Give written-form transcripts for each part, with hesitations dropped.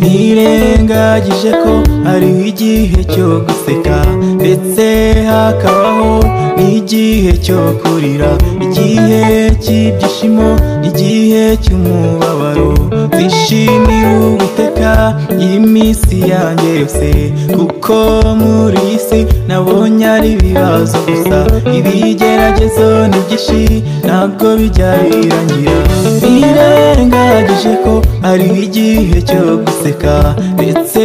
nirengagije ko hariho igihe cyo guseka ndetse hakabaho n'igihe cyo kurira, igihe cy'ibyishimo n'igihe cy'umubabaro. Nzishimira Uwiteka iminsi yanjye yose, kuko muri iyi si nabonye ari ibibazo gusa, ibigeragezo ni byinshi ntabwo bijya birangira. Nirengagije ko hariho igihe cyo guseka ndetse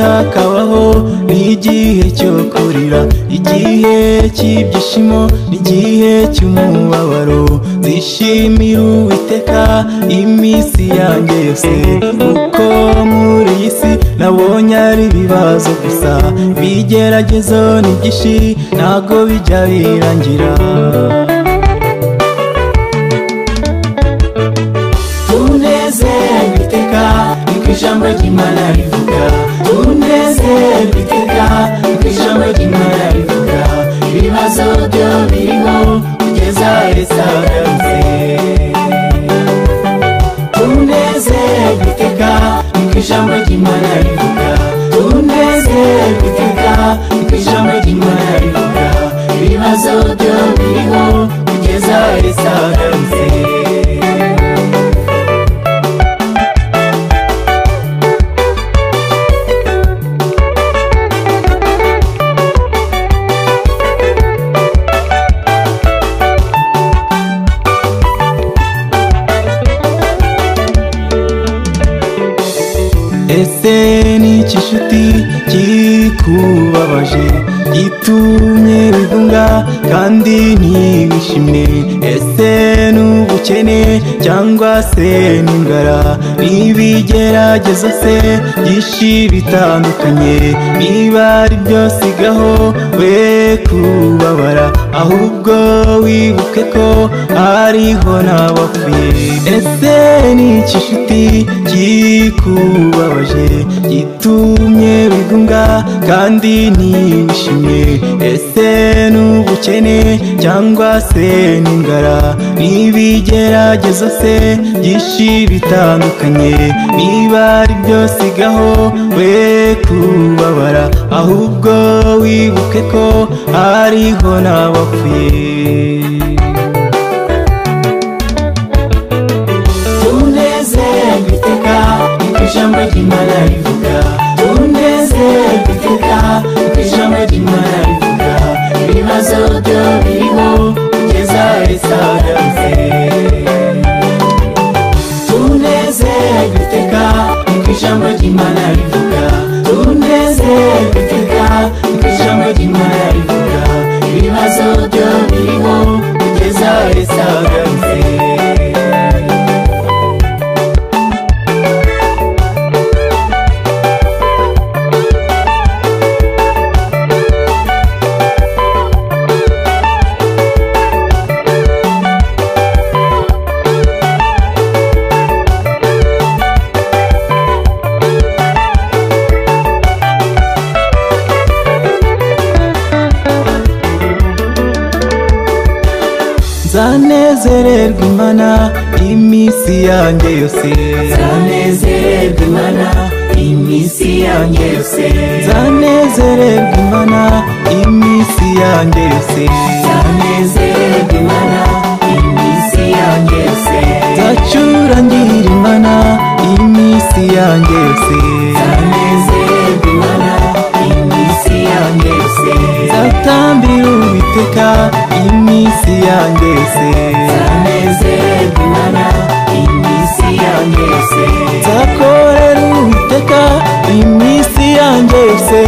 hakabaho n'igihe cyo kurira, igihe cy'ibyishimo n'igihe cy'umubabaro. Nzishimira Uwiteka iminsi yanjye yose, kuko muri iyi si nabonye ari ibibazo gusa, ibigeragezo ni byinshi ntabwo bijya birangira. Tunezerwe iteka niko ijambo ry'Imana rivuga, tunezerwe iteka niko ijambo ry'Imana rivuga, ibibazo byo biriho kugeza Yesu agarutse. Tunezerwe iteka niko ijambo ry'Imana rivuga, tunezerwe iteka niko ijambo ry'Imana rivuga, ibibazo byo biriho kugeza Yesu agarutse. Ese ni iki nshuti kikubabaje gitumye wigunga kandi ntiwishime? Ese ni ubukene cyangwa se n'inzara, n'ibigeragezo se byinshi bitandukanye? Niba ari byo sigaho we kubabara, ahubwo wibuke ko hariho n'abapfuye. Ese ni iki nshuti kikubabaje gitumye wigunga kandi ntiwishime? Ese ni ubukene cyangwa se n'inzara, n'ibigeragezo se byinshi bitandukanye? Niba ari byo sigaho we kubabara, ahubwo wibuke ko hariho n'abapfuye. Tunezerwe iteka niko ijambo ry'Imana rivuga, tunezerwe iteka niko ijambo ry'Imana rivuga, ibibazo byo biriho kugeza Yesu agarutse. Tunezerwe iteka niko ijambo ry'Imana rivuga, tunezerwe iteka niko ijambo ry'Imana rivuga, ibibazo byo biriho kugeza Yesu agarutse. Nzanezererwa Imana iminsi yanjye yose, nzanezererwa Imana iminsi yanjye yose, nzanezererwa Imana iminsi yanjye yose, nzanezererwa Imana iminsi yanjye yose, nzacurangira Imana iminsi yanjye yose, nzanezererwa Imana iminsi yanjye yose, nzatambira Uwiteka iminsi yanjye yose, nzanezererwa Imana iminsi yanjye yose, nzakorera Uwiteka iminsi yanjye yose.